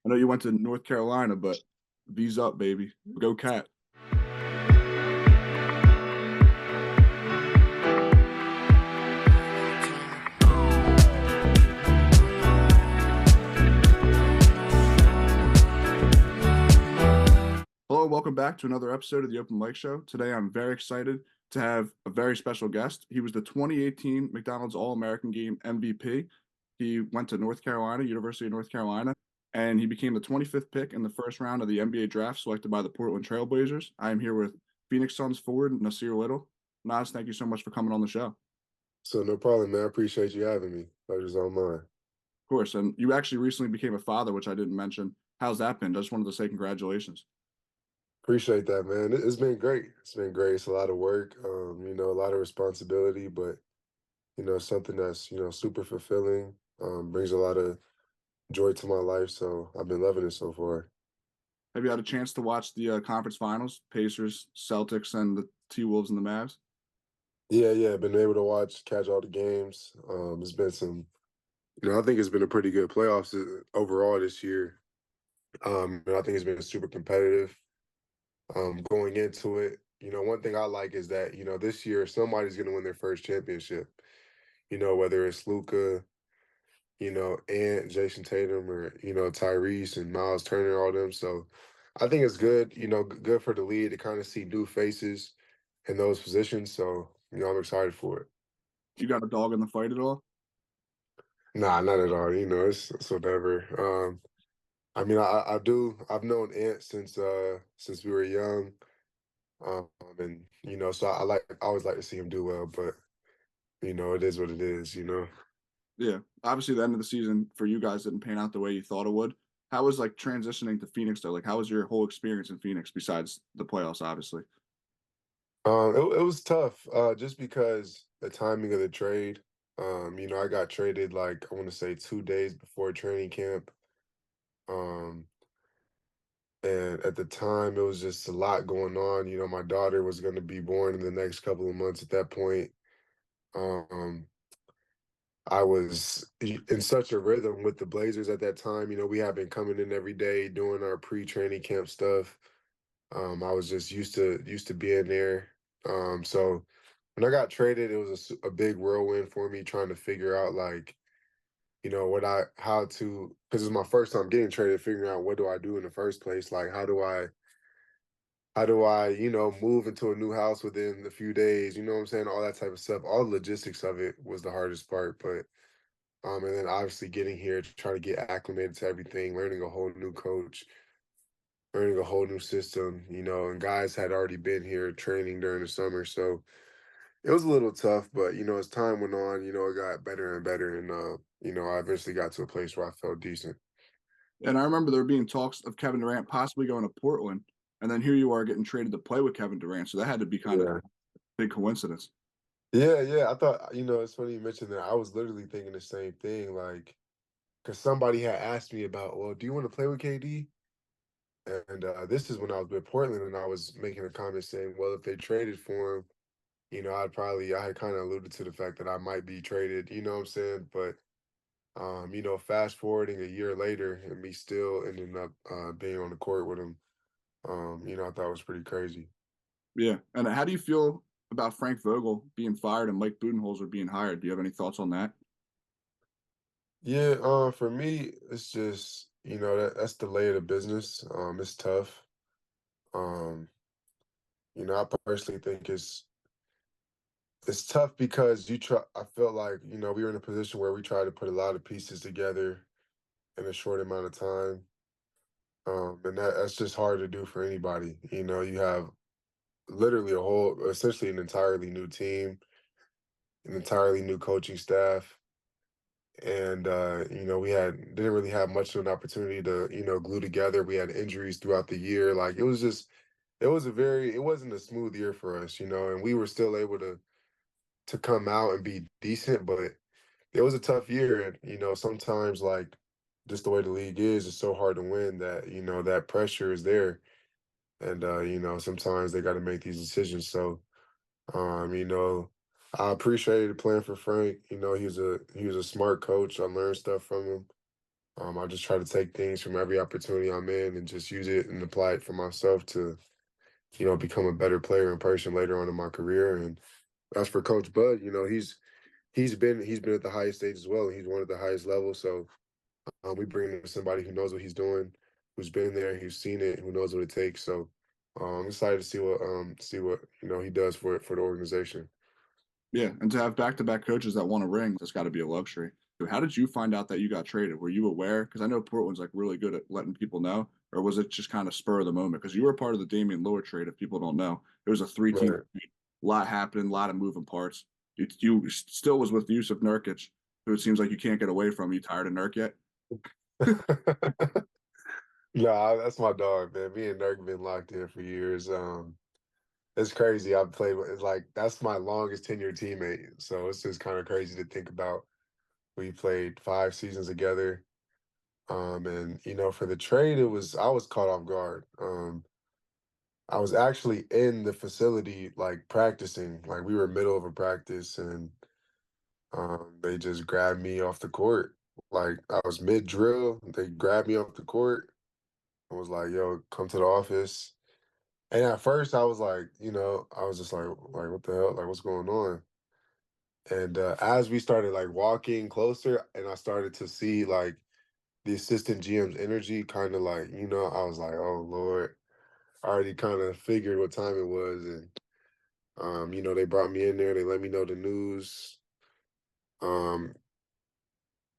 I know you went to North Carolina, but V's up, baby. Go Cat. Hello, welcome back to another episode of the Open Mic Show. Today, I'm very excited to have a very special guest. He was the 2018 McDonald's All-American Game MVP. He went to North Carolina, University of North Carolina, and he became the 25th pick in the first round of the NBA draft, selected by the Portland Trailblazers. I am here with Phoenix Suns forward Nassir Little. Nas, thank you so much for coming on the show. Of So no problem, man. I appreciate you having me. Pleasure's all mine. course, and you actually recently became a father, which I didn't mention. How's that been? I just wanted to say congratulations. Appreciate that, man. It's been great. It's been great. It's a lot of work, a lot of responsibility, but something that's super fulfilling. Brings a lot of joy to my life. So I've been loving it so far. Have you had a chance to watch the conference finals, Pacers, Celtics, and the T-Wolves and the Mavs? Yeah, yeah. Been able to catch all the games. It's been I think it's been a pretty good playoffs overall this year. And I think it's been super competitive. Going into it, one thing I like is that this year somebody's going to win their first championship. Whether it's Luca, and Jason Tatum or Tyrese and Miles Turner, all them. So I think it's good. Good for the league to kind of see new faces in those positions. So I'm excited for it. You got a dog in the fight at all? Nah, not at all. It's whatever. I do. I've known Ant since we were young. And so I always like to see him do well, but it is what it is. Yeah. Obviously, the end of the season for you guys didn't pan out the way you thought it would. How was like transitioning to Phoenix though? Like, how was your whole experience in Phoenix besides the playoffs, obviously? It was tough, just because the timing of the trade. I got traded like I want to say 2 days before training camp. Um, and at the time it was just a lot going on. My daughter was going to be born in the next couple of months at that point. Um, I was in such a rhythm with the Blazers at that time. We had been coming in every day doing our pre-training camp stuff. I was just used to being there. So when I got traded, it was a big whirlwind for me trying to figure out like, how to, because it's my first time getting traded, figuring out what do I do in the first place? Like, how do I, move into a new house within a few days? You know what I'm saying? All that type of stuff. All the logistics of it was the hardest part, but and then obviously getting here, trying to get acclimated to everything, learning a whole new coach, learning a whole new system, and guys had already been here training during the summer. So it was a little tough, but as time went on, it got better and better. And I eventually got to a place where I felt decent. And I remember there being talks of Kevin Durant possibly going to Portland, and then here you are getting traded to play with Kevin Durant. So that had to be kind of Yeah. a big coincidence. Yeah, yeah. I thought, it's funny you mentioned that. I was literally thinking the same thing, like, because somebody had asked me about, well, do you want to play with KD? And this is when I was with Portland, and I was making a comment saying, well, if they traded for him, I had kind of alluded to the fact that I might be traded, you know what I'm saying? But, fast forwarding a year later and me still ending up being on the court with him, I thought was pretty crazy. Yeah. And how do you feel about Frank Vogel being fired and Mike Budenholzer being hired? Do you have any thoughts on that? Yeah, for me, it's just, that's the lay of the business. It's tough. Um, I personally think it's tough because I felt like, we were in a position where we tried to put a lot of pieces together in a short amount of time. And that's just hard to do for anybody. You have literally essentially an entirely new team, an entirely new coaching staff. And we didn't really have much of an opportunity to, glue together. We had injuries throughout the year. Like it wasn't a smooth year for us, and we were still able to come out and be decent, but it was a tough year. And, sometimes like just the way the league is, it's so hard to win that, that pressure is there. And sometimes they got to make these decisions. So I appreciated playing for Frank. He was a smart coach. I learned stuff from him. I just try to take things from every opportunity I'm in and just use it and apply it for myself to, become a better player in person later on in my career. And as for Coach Bud, he's been at the highest stage as well. He's won at the highest level. So we bring in somebody who knows what he's doing, who's been there, who's seen it, who knows what it takes. So I'm excited to see what he does for the organization. Yeah, and to have back-to-back coaches that won a ring, that's got to be a luxury. So how did you find out that you got traded? Were you aware? Because I know Portland's like really good at letting people know, or was it just kind of spur of the moment? Because you were part of the Damian Lillard trade. If people don't know, it was a three-team Right. trade, a lot happening, a lot of moving parts. You still was with Yusuf Nurkic, who it seems like you can't get away from. You tired of Nurk yet? Nah, that's my dog, man. Me and Dirk been locked in for years. It's crazy. I've played with it's like that's my longest tenure teammate. So it's just kind of crazy to think about. We played 5 seasons together. And for the trade, I was caught off guard. I was actually in the facility, like practicing, like we were middle of a practice, and they just grabbed me off the court. Like I was mid drill, they grabbed me off the court and was like, "Yo, come to the office." And at first, I was like, I was just like, what the hell? Like, what's going on? And as we started like walking closer, and I started to see like the assistant GM's energy, kind of like, I was like, oh Lord, I already kind of figured what time it was, and they brought me in there. They let me know the news. Um,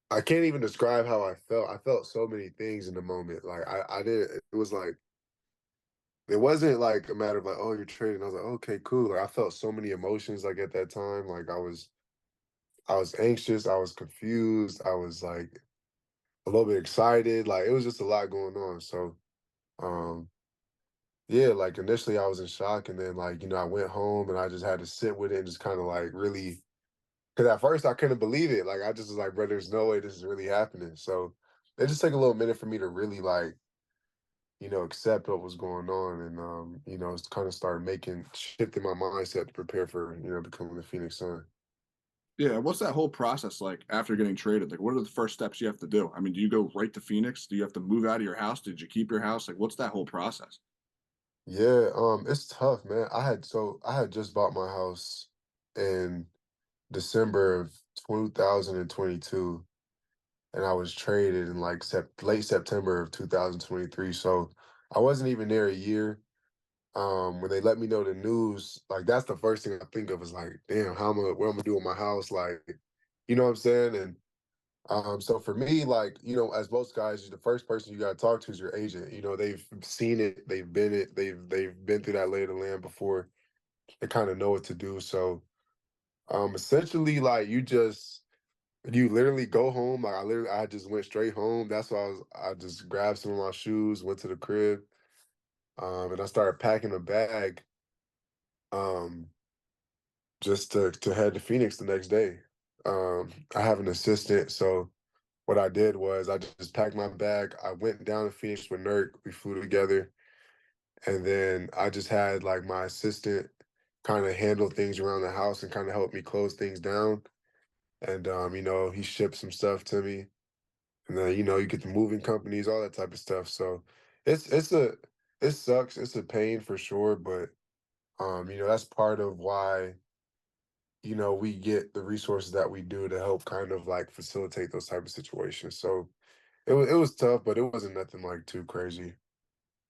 I can't even describe how I felt. I felt so many things in the moment. Like I did. It was like it wasn't like a matter of like, oh, you're trading. I was like, okay, cool. Like I felt so many emotions like at that time. Like I was anxious, I was confused, I was like a little bit excited. Like it was just a lot going on. So um yeah, like initially I was in shock, and then like, I went home and I just had to sit with it and just kind of like really, because at first I couldn't believe it. Like I just was like, bro, there's no way this is really happening. So it just took a little minute for me to really like, accept what was going on, and kind of start making shifting my mindset to prepare for, becoming the Phoenix Sun. Yeah, what's that whole process like after getting traded? Like, what are the first steps you have to do? I mean, do you go right to Phoenix? Do you have to move out of your house? Did you keep your house? Like, what's that whole process? Yeah, it's tough, man. I had just bought my house in December of 2022, and I was traded in like late September of 2023. So I wasn't even there a year. When they let me know the news, like that's the first thing I think of is like, damn, what am I do with my house? Like, you know what I'm saying? And so for me, like, as most guys, the first person you gotta talk to is your agent. They've seen it, they've been through that lay of the land before. They kind of know what to do. So essentially like you literally go home. Like I just went straight home. That's why I just grabbed some of my shoes, went to the crib, and I started packing a bag um just to head to Phoenix the next day. I have an assistant, so what I did was I just packed my bag. I went down to Phoenix with Nurk. We flew together, and then I just had like my assistant kind of handle things around the house and kind of help me close things down. And he shipped some stuff to me, and then you get the moving companies, all that type of stuff. So it sucks. It's a pain for sure, but that's part of why we get the resources that we do to help kind of like facilitate those type of situations. So it was tough, but it wasn't nothing like too crazy.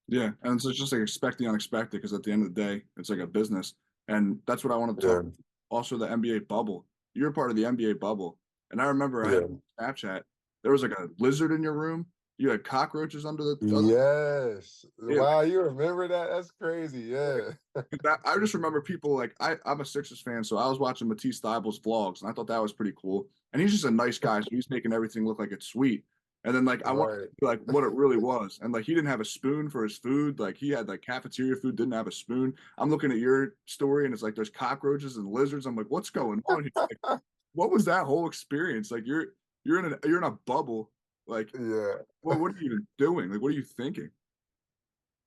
Yeah, and so it's just like expect the unexpected because at the end of the day, it's like a business, and that's what I want to talk. Yeah, Also, the NBA bubble. You're part of the NBA bubble, and I remember I had yeah. Snapchat. There was like a lizard in your room. You had cockroaches under the. Yes. Yeah, Wow, you remember that? That's crazy. like, Yeah. I just remember people like I'm a Sixers fan, so I was watching Matisse Thybulle's vlogs, and I thought that was pretty cool. And he's just a nice guy, so he's making everything look like it's sweet. And then like I wanted to Right. see, like what it really was, and like he didn't have a spoon for his food. Like he had like cafeteria food, didn't have a spoon. I'm looking at your story, and it's like there's cockroaches and lizards. I'm like, what's going on here? Like, what was that whole experience? Like you're in a bubble. Like Yeah. what are you even doing? Like what are you thinking?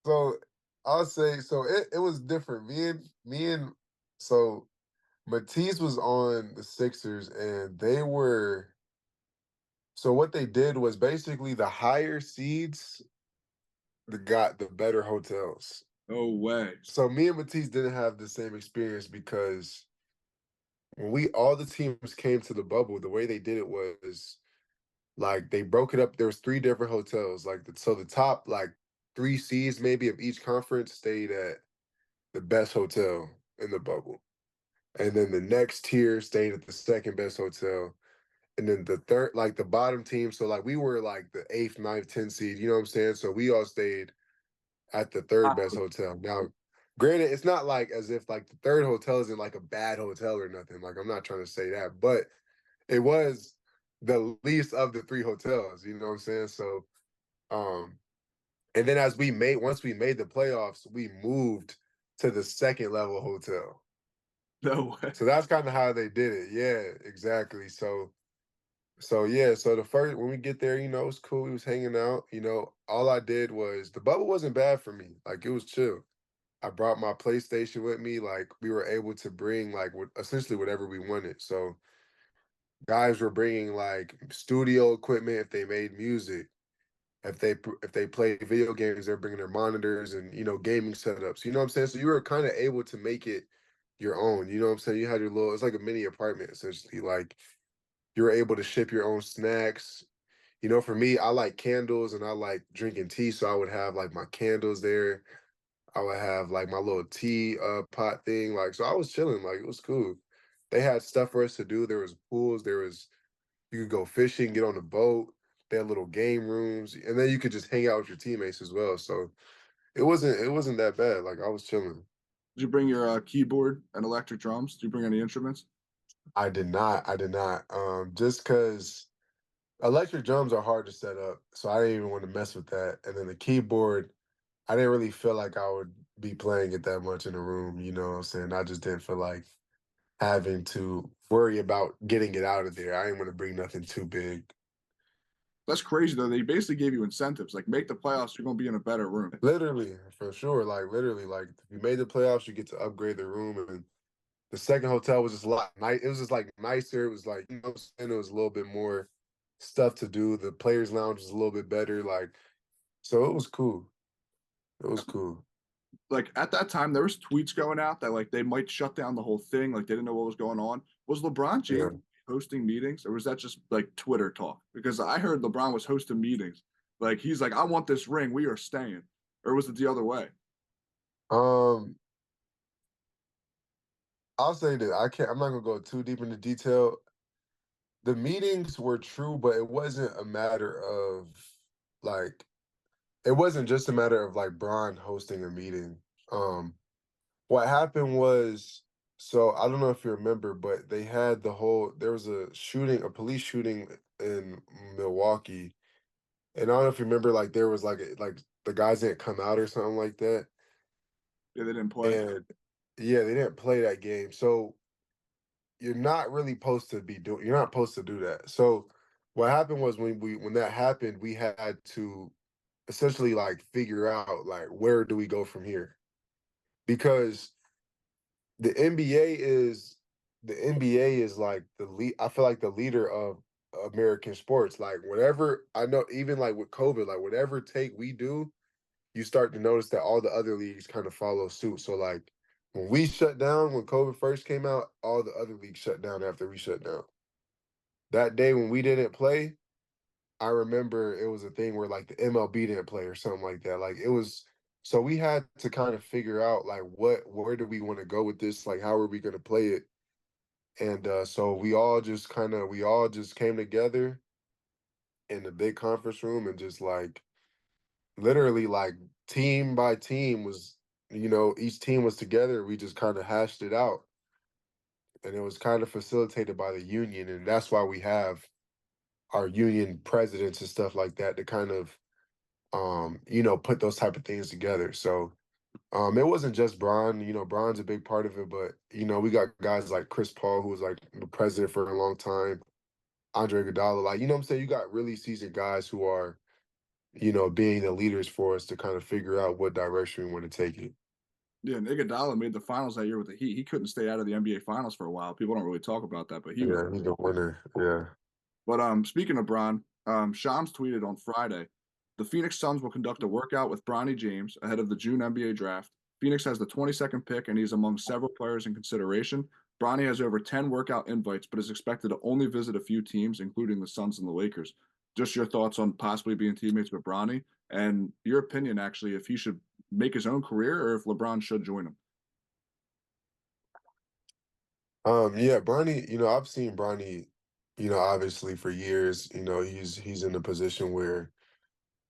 So I'll say so it was different. Me and so Matisse was on the Sixers, and they were So what they did was basically the higher seeds got the better hotels. No way. So me and Matisse didn't have the same experience because when we all the teams came to the bubble, the way they did it was like they broke it up. There was three different hotels. Like so the top like three seeds maybe of each conference stayed at the best hotel in the bubble. And then the next tier stayed at the second best hotel. And then the third, like the bottom team. So like we were like the eighth, ninth, 10th seed, you know what I'm saying? So we all stayed at the third best hotel. Now, granted, it's not like as if like the third hotel isn't like a bad hotel or nothing. Like I'm not trying to say that, but it was the least of the three hotels, you know what I'm saying? So um and then as we made once we made the playoffs, we moved to the second level hotel. No way. So that's kind of how they did it. Yeah, exactly. So yeah, so the first when we get there, you know, it was cool. We was hanging out. You know, all I did was the bubble wasn't bad for me. Like it was chill. I brought my PlayStation with me. Like we were able to bring like essentially whatever we wanted. So guys were bringing like studio equipment if they made music. If they play video games, they're bringing their monitors and gaming setups. You know what I'm saying? So you were kind of able to make it your own. You know what I'm saying? You had your little. It's like a mini apartment essentially. Like you were able to ship your own snacks. You know, for me, I like candles and I like drinking tea, so I would have like my candles there. I would have like my little tea pot thing. Like, so I was chilling. Like, it was cool. They had stuff for us to do. There was pools. There was you could go fishing, get on the boat. They had little game rooms, and then you could just hang out with your teammates as well. So it wasn't that bad. Like I was chilling. Did you bring your keyboard and electric drums? Did you bring any instruments? I did not. I did not. Just because electric drums are hard to set up, so I didn't even want to mess with that. And then the keyboard, I didn't really feel like I would be playing it that much in a room, you know what I'm saying? I just didn't feel like having to worry about getting it out of there. I didn't want to bring nothing too big. That's crazy though. They basically gave you incentives, like make the playoffs, you're gonna be in a better room. Literally, for sure. Like literally, like if you made the playoffs, you get to upgrade the room. And the second hotel was just a lot nice. It was just like nicer. It was like, you know what I'm saying? It was a little bit more stuff to do. The players' lounge was a little bit better. Like, so it was cool. It was cool. Like at that time, there was tweets going out that like they might shut down the whole thing, like they didn't know what was going on. Was LeBron Yeah. James hosting meetings, or was that just like Twitter talk? Because I heard LeBron was hosting meetings. Like he's like, I want this ring, we are staying. Or was it the other way? Um, I'll say that I'm not gonna go too deep into detail. The meetings were true, but it wasn't a matter of like it wasn't just a matter of like Braun hosting a meeting. Um, what happened was, so I don't know if you remember, but they had there was a police shooting in Milwaukee. And I don't know if you remember, like there was like the guys didn't come out or something like that. Yeah, they didn't play. And yeah, they didn't play that game. So you're not really supposed to be doing you're not supposed to do that. So what happened was when that happened, we had to essentially like figure out like where do we go from here? Because the NBA is the NBA is like the lead. I feel like the leader of American sports. Like whatever I know, even like with COVID, like whatever take we do, you start to notice that all the other leagues kind of follow suit. So like when we shut down, when COVID first came out, all the other leagues shut down after we shut down. That day when we didn't play, I remember it was a thing where like the MLB didn't play or something like that. Like it was so we had to kind of figure out like where do we want to go with this? Like how are we gonna play it? And so we all just came together in the big conference room and just like literally like team by team was each team was together. We just kind of hashed it out. And it was kind of facilitated by the union. And that's why we have our union presidents and stuff like that to kind of put those type of things together. So it wasn't just Bron, Bron's a big part of it, but we got guys like Chris Paul, who was like the president for a long time, Andre Iguodala, like what I'm saying, you got really seasoned guys who are, being the leaders for us to kind of figure out what direction we want to take it. Yeah, and Iguodala made the finals that year with the Heat. He couldn't stay out of the NBA finals for a while. People don't really talk about that, but he was Yeah, he's a winner. Yeah. But speaking of Bron, Shams tweeted on Friday, the Phoenix Suns will conduct a workout with Bronny James ahead of the June NBA draft. Phoenix has the 22nd pick, and he's among several players in consideration. Bronny has over 10 workout invites, but is expected to only visit a few teams, including the Suns and the Lakers. Just your thoughts on possibly being teammates with Bronny, and your opinion, actually, if he should make his own career or if LeBron should join him. Yeah, Bronny, I've seen Bronny, obviously for years. He's in a position where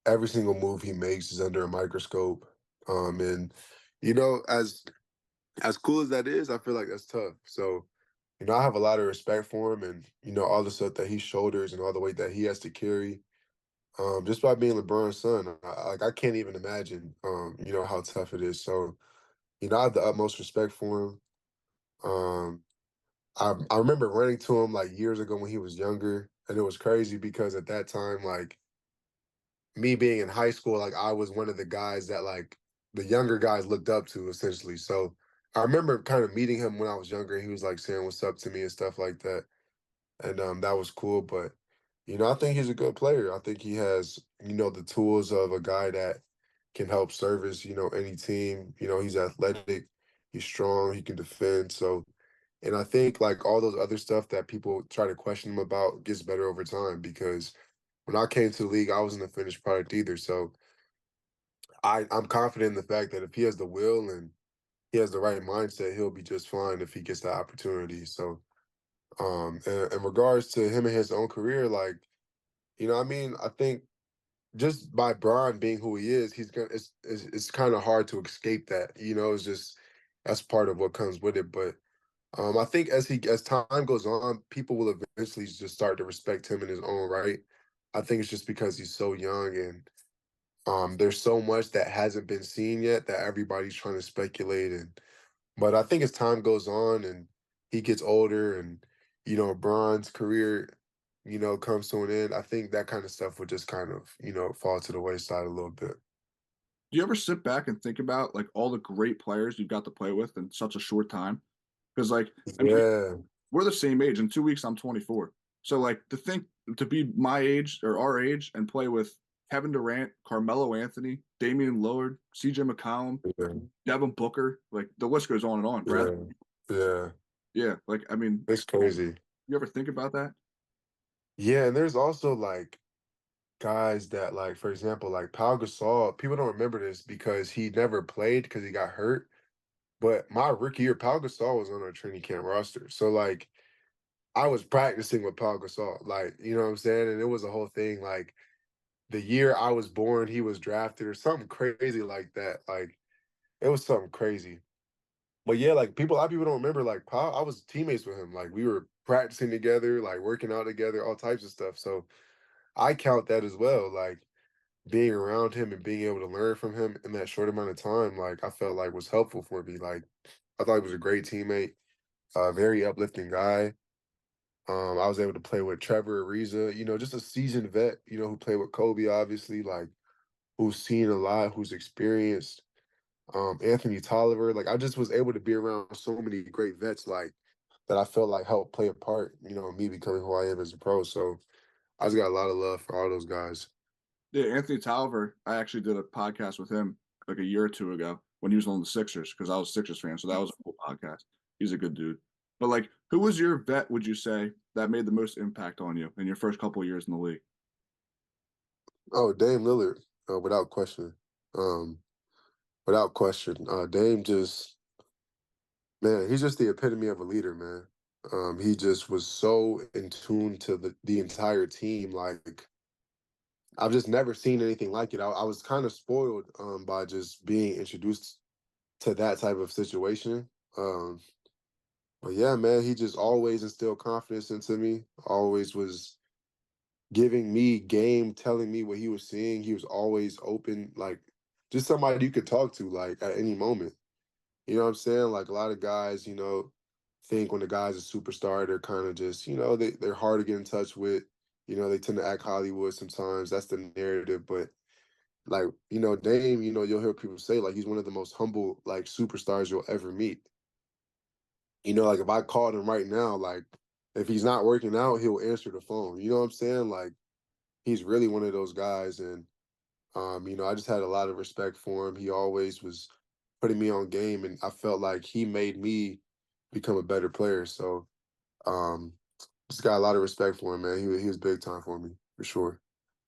every single move he makes is under a microscope. And as cool as that is, I feel like that's tough. So, I have a lot of respect for him, and all the stuff that he shoulders and all the weight that he has to carry. Just by being LeBron's son, I can't even imagine, how tough it is. So, I have the utmost respect for him. Um, I remember running to him like years ago when he was younger, and it was crazy because at that time, like me being in high school, like I was one of the guys that like the younger guys looked up to essentially. So I remember kind of meeting him when I was younger. He was like saying what's up to me and stuff like that. And that was cool. But I think he's a good player. I think he has, the tools of a guy that can help service, any team. He's athletic, he's strong, he can defend. So and I think like all those other stuff that people try to question him about gets better over time because when I came to the league, I wasn't a finished product either. So I'm confident in the fact that if he has the will and he has the right mindset, he'll be just fine if he gets the opportunity. So in regards to him and his own career, like, I think just by Bron being who he is, he's gonna it's kind of hard to escape that. It's just that's part of what comes with it. But I think as time goes on, people will eventually just start to respect him in his own right. I think it's just because he's so young and there's so much that hasn't been seen yet that everybody's trying to speculate. But I think as time goes on and he gets older and Bron's career comes to an end, I think that kind of stuff would just kind of fall to the wayside a little bit. Do you ever sit back and think about like all the great players you've got to play with in such a short time? Because like, I mean, Yeah, we're the same age. In 2 weeks, I'm 24. So like to be my age or our age and play with Kevin Durant, Carmelo Anthony, Damian Lillard, CJ McCollum, yeah, Devin Booker, like the list goes on and on. Brad, yeah, yeah. yeah, like I mean, It's crazy. you ever think about that? Yeah, and there's also like guys that like, for example, like Pau Gasol. People don't remember this because he never played because he got hurt. But my rookie year, Pau Gasol was on our training camp roster. So like I was practicing with Pau Gasol, like, you know what I'm saying? And it was a whole thing. Like the year I was born, he was drafted or something crazy like that. Like it was something crazy. But yeah, like a lot of people don't remember, like Pau, I was teammates with him. Like we were practicing together, like working out together, all types of stuff. So I count that as well. Like being around him and being able to learn from him in that short amount of time, like I felt like was helpful for me. Like I thought he was a great teammate, a very uplifting guy. I was able to play with Trevor Ariza, just a seasoned vet, who played with Kobe, obviously, like who's seen a lot, who's experienced. Anthony Tolliver, like I just was able to be around so many great vets, like that I felt like helped play a part, in me becoming who I am as a pro. So I just got a lot of love for all those guys. Yeah, Anthony Tolliver, I actually did a podcast with him like a year or two ago when he was on the Sixers because I was a Sixers fan. So that was a cool podcast. He's a good dude. But like, who was your vet, would you say, that made the most impact on you in your first couple of years in the league? Oh, Dame Lillard, without question. Without question. Dame just, man, he's just the epitome of a leader, man. He just was so in tune to the entire team. Like I've just never seen anything like it. I was kind of spoiled by just being introduced to that type of situation. Um, but yeah, man, he just always instilled confidence into me. Always was giving me game, telling me what he was seeing. He was always open, like just somebody you could talk to, like at any moment. You know what I'm saying? Like a lot of guys, think when the guy's a superstar, they're kind of just, they're hard to get in touch with. They tend to act Hollywood sometimes. That's the narrative. But like, Dame, you'll hear people say like he's one of the most humble like superstars you'll ever meet. Like if I called him right now, like if he's not working out, he'll answer the phone. You know what I'm saying? Like he's really one of those guys, and I just had a lot of respect for him. He always was putting me on game, and I felt like he made me become a better player. So um, just got a lot of respect for him, man. He was big time for me for sure.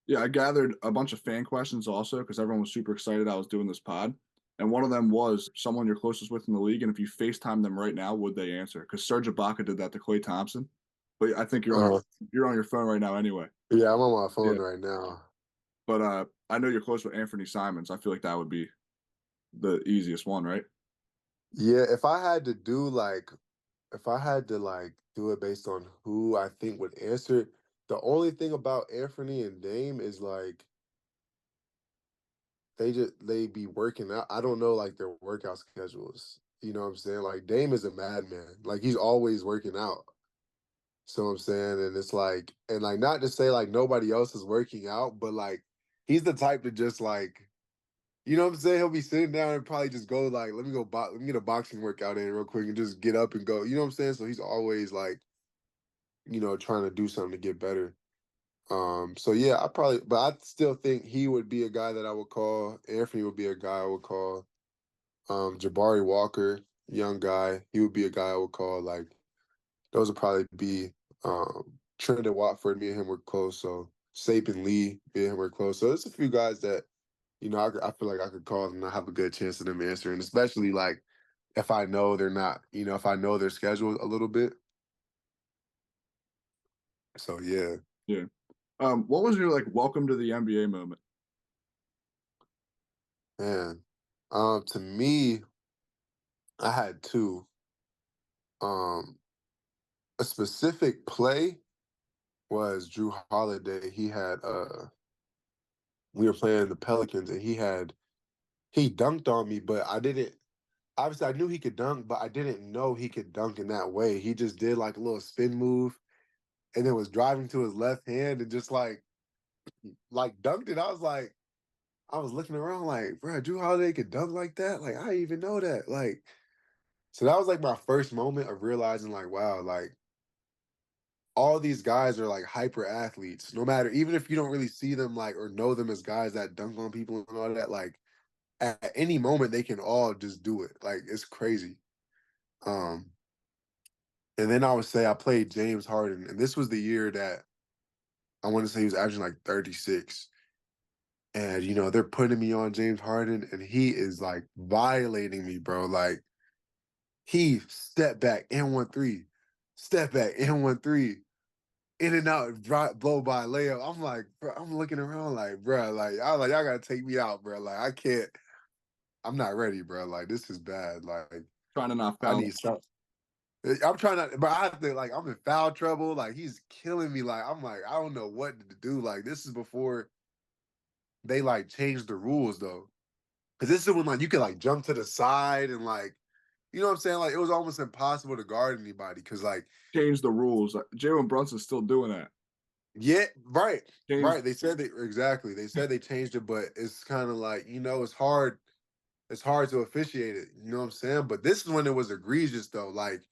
Yeah, I gathered a bunch of fan questions also because everyone was super excited I was doing this pod. And one of them was someone you're closest with in the league, and if you FaceTime them right now, would they answer? Because Serge Ibaka did that to Klay Thompson. But I think Uh, you're on your phone right now anyway. yeah, I'm on my Yeah. phone right now. But I know you're close with Anthony Simons. I feel like that would be the easiest one, right? Yeah, if I had to do it based on who I think would answer, the only thing about Anthony and Dame is like they be working out. I don't know like their workout schedules. You know what I'm saying? Like Dame is a madman. Like he's always working out. So I'm saying, and it's like, and like not to say like nobody else is working out, but like he's the type to just like, you know what I'm saying? He'll be sitting down and probably just go like, let me get a boxing workout in real quick and just get up and go. You know what I'm saying? So he's always like, trying to do something to get better. So yeah, but I still think he would be a guy that I would call. Anthony would be a guy I would call. Jabari Walker, young guy, he would be a guy I would call. Like those would probably be Trendon Watford. Me and him were close. So Sapin Lee, me and him were close. So there's a few guys that I feel like I could call and I have a good chance of them answering, especially like if I know they're not, if I know their schedule a little bit. So yeah, Yeah. What was your like welcome to the NBA moment? man. To me, I had two. Um, a specific play was Drew Holiday. We were playing the Pelicans and he dunked on me, but I didn't obviously I knew he could dunk, but I didn't know he could dunk in that way. He just did like a little spin move and then was driving to his left hand and just like dunked it. I was looking around like, bro, Drew Holiday could dunk like that? Like, I didn't even know that. Like, so that was like my first moment of realizing, like, wow, like all these guys are like hyper athletes. No matter, even if you don't really see them like or know them as guys that dunk on people and all that, like at any moment they can all just do it. Like it's crazy. Um, and then I would say I played James Harden, and this was the year that I want to say he was averaging like 36. And they're putting me on James Harden, and he is like violating me, bro. Like he step back and 1 3, step back and 1 3, in and out, drop, blow by layup. I'm like, bro, I'm looking around like, bro, like I like y'all gotta take me out, bro. Like I can't, I'm not ready, bro. Like this is bad. Like Trying to not I foul. need something. I'm trying to, but I have to like I'm in foul trouble. Like he's killing me. Like I'm like I don't know what to do. Like this is before they like changed the rules though, because this is when like you could like jump to the side and like you know what I'm saying. Like it was almost impossible to guard anybody because like Change the rules. Jalen Brunson's still doing that. yeah, right, Change right. They said they exactly. They said they changed it, but it's kind of like it's hard. It's hard to officiate it. You know what I'm saying? But this is when it was egregious though. Like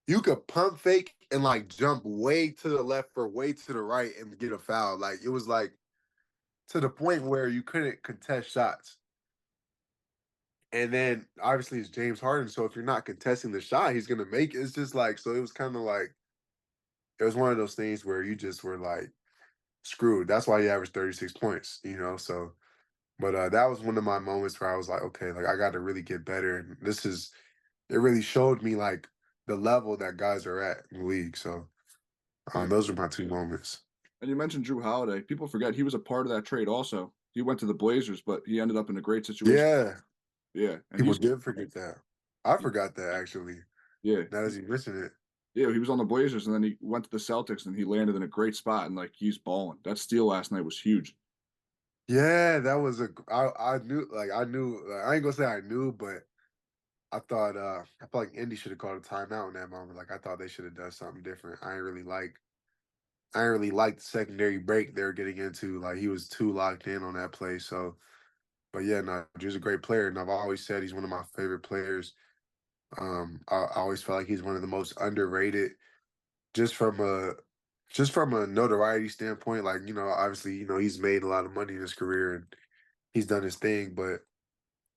you could pump fake and like jump way to the left or way to the right and get a foul. Like it was like to the point where you couldn't contest shots. And then obviously it's James Harden, so if you're not contesting the shot, he's gonna make it. It's just like so. It was kind of like it was one of those things where you just were like screwed. That's why he averaged 36 points. So. But that was one of my moments where I was like, okay, like I got to really get better. And it really showed me like the level that guys are at in the league. So yeah. those are my two moments. And you mentioned Drew Holiday. People forget he was a part of that trade also. He went to the Blazers, but he ended up in a great situation. Yeah, Yeah. And people did forget that. I forgot that actually. yeah. Now that you mention it. Yeah, he was on the Blazers and then he went to the Celtics and he landed in a great spot and like he's balling. That steal last night was huge. Yeah, that was I knew like, I ain't gonna say I knew, but I felt like Indy should have called a timeout in that moment. Like I thought they should have done something different. I didn't really like the secondary break they were getting into. Like he was too locked in on that play. So, but yeah, no, Drew's a great player, and I've always said he's one of my favorite players. I always felt like he's one of the most underrated just from a notoriety standpoint, like, obviously, he's made a lot of money in his career and he's done his thing, but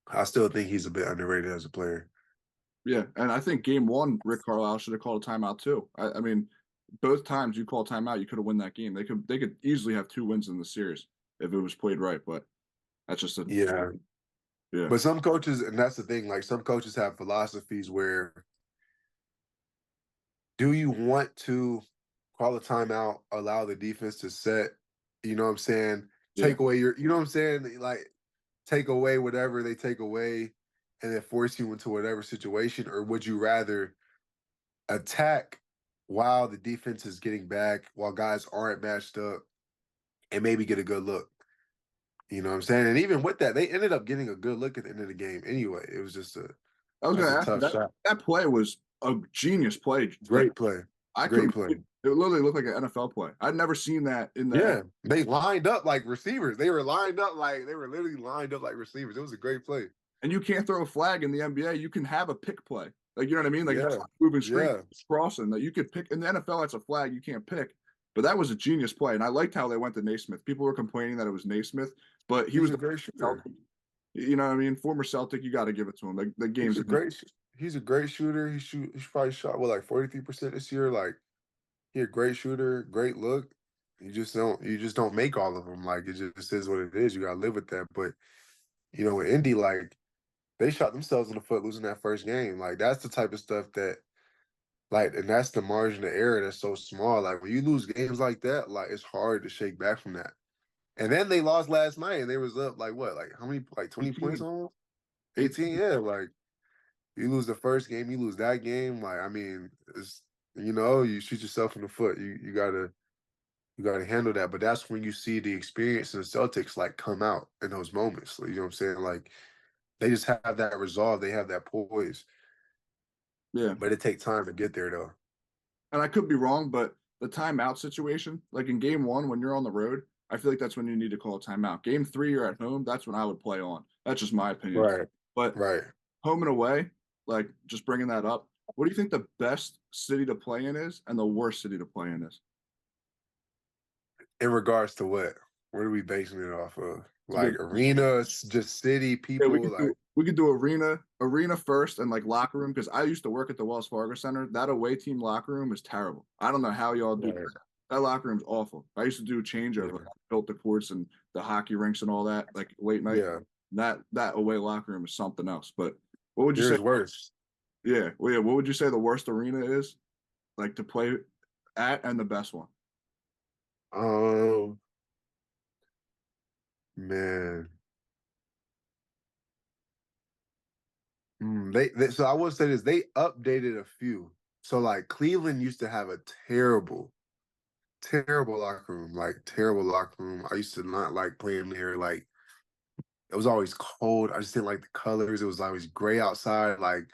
I still think he's a bit underrated as a player. Yeah, and I think game one, Rick Carlisle should have called a timeout too. I mean, both times you call timeout, you could have won that game. They could easily have 2 wins in the series if it was played right. But that's just a Yeah. yeah. But some coaches, and that's the thing, like some coaches have philosophies where do you want to call a timeout, allow the defense to set, you know what I'm saying? Yeah. Take away you know what I'm saying? Like take away whatever they take away and then force you into whatever situation, or would you rather attack while the defense is getting back, while guys aren't matched up, and maybe get a good look? You know what I'm saying? And even with that, they ended up getting a good look at the end of the game anyway. It was just I was that's gonna a ask you tough that shot. that play was a genius play. Like Great play. I Great couldn't play. believe it literally looked like an NFL play. I'd never seen that in the Yeah. They lined up like receivers. They were lined up like they were literally lined up like receivers. It was a great play. and you can't throw a flag in the NBA. You can have a pick play. Like you know what I mean? Like Yeah. moving screen, Yeah. crossing that you could pick in the NFL. That's a flag you can't pick. But that was a genius play, and I liked how they went to Naismith. People were complaining that it was Naismith, but he He's was a the great shooter. Celtic. You know what I mean? Former Celtic, you got to give it to him. Like the He's game's a great he's a great shooter. He's probably shot like 43% this year. Like he's a great shooter, great look. You just don't make all of them. Like it just is what it is. You gotta live with that. But with Indy, like they shot themselves in the foot losing that first game. Like that's the type of stuff that and that's the margin of error that's so small. Like when you lose games like that, like it's hard to shake back from that. And then they lost last night and they was up like what? Like how many, like 20 points 18, almost? 18, 18. yeah. Like you lose the first game, you lose that game. Like, I mean, you shoot yourself in the foot. You gotta handle that. But that's when you see the experience in the Celtics like come out in those moments. Like, you know what I'm saying? Like they just have that resolve, they have that poise. Yeah, But it takes time to get there though. and I could be wrong, but the timeout situation, like in game one, when you're on the road, I feel like that's when you need to call a timeout. Game three, you're at home. That's when I would play on. That's just my opinion. Right. But Right. home and away, like just bringing that up. What do you think the best city to play in is, and the worst city to play in is? In regards to what? What are we basing it off of? It's a good Like arenas, just city, Yeah, people, like we could do arena first, and like locker room because I used to work at the Wells Fargo Center. That away team locker room is terrible. I don't know how y'all do that. right. That locker room's awful. I used to do changeover, Yeah. like, built the courts and the hockey rinks and all that, like late night. Yeah. That away locker room is something else. But what would you say? There's worse. Yeah, well, yeah. What would you say the worst arena is, like to play at, and the best one? Um, man. So I will say this, they updated a few. So like Cleveland used to have a terrible, terrible locker room, like terrible locker room. I used to not like playing there. Like it was always cold. I just didn't like the colors. It was always gray outside, like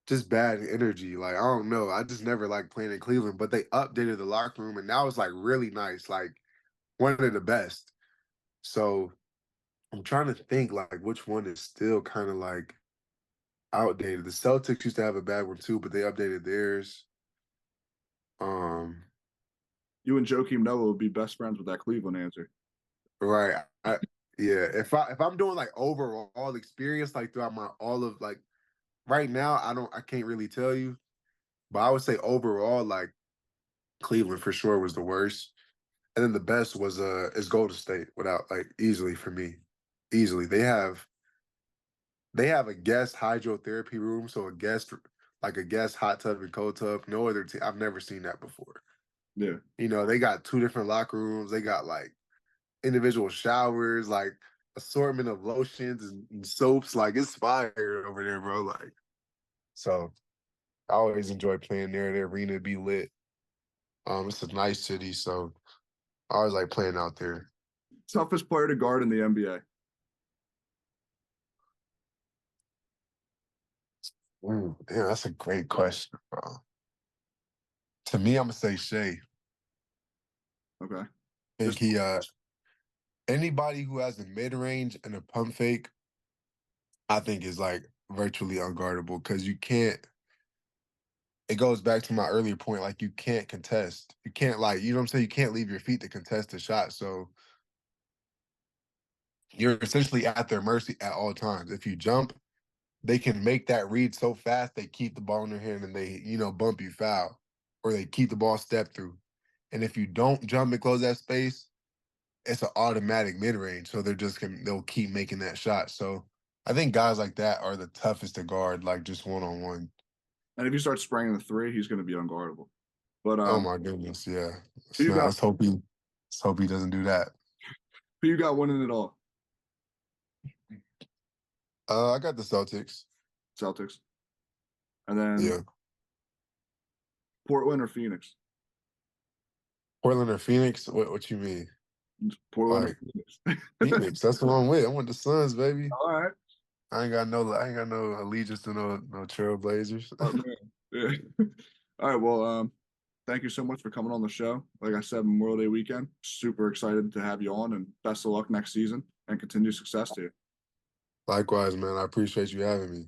just bad energy. Like I don't know. I just never liked playing in Cleveland. But they updated the locker room and now it's like really nice, like one of the best. So I'm trying to think like which one is still kind of like outdated. The Celtics used to have a bad one too, but they updated theirs. Um, You and Joakim Noah would be best friends with that Cleveland answer. right. Yeah. If I'm doing like overall experience, like throughout my all of like right now, I can't really tell you, but I would say overall, like Cleveland for sure was the worst. And then the best was is Golden State without like easily for me. Easily. They have a guest hydrotherapy room, so a guest hot tub and cold tub. No other team. I've never seen that before. Yeah. They got two different locker rooms. They got like individual showers, like assortment of lotions and soaps. Like it's fire over there, bro. Like so, I always enjoy playing there. The arena be lit. It's a nice city, so I always like playing out there. Toughest player to guard in the NBA. Damn, that's a great question, bro. To me, I'm gonna say Shea. Okay. I think Just he anybody who has a mid range and a pump fake, I think is like virtually unguardable because you can't. it goes back to my earlier point. Like you can't contest. You can't like you know what I'm saying. You can't leave your feet to contest the shot. So you're essentially at their mercy at all times. If you jump, they can make that read so fast they keep the ball in their hand and they bump you foul, or they keep the ball step through. And if you don't jump and close that space, it's an automatic mid range. So they'll keep making that shot. So I think guys like that are the toughest to guard, like just one on one. And if you start spraying the three, he's going to be unguardable. But Oh my goodness, yeah. who It's you not. got? Let's hope he doesn't do that. Who you got winning it all? I got the Celtics. Celtics, and then Yeah, Portland or Phoenix? Portland or Phoenix? What you mean? Portland or Like Phoenix? Phoenix? That's what I'm with. I want the Suns, baby. All right. I ain't got no allegiance to no Trailblazers. Oh man. Yeah. All right. Well, thank you so much for coming on the show. Like I said, Memorial Day weekend. Super excited to have you on, and best of luck next season and continued success to you. Likewise, man. I appreciate you having me.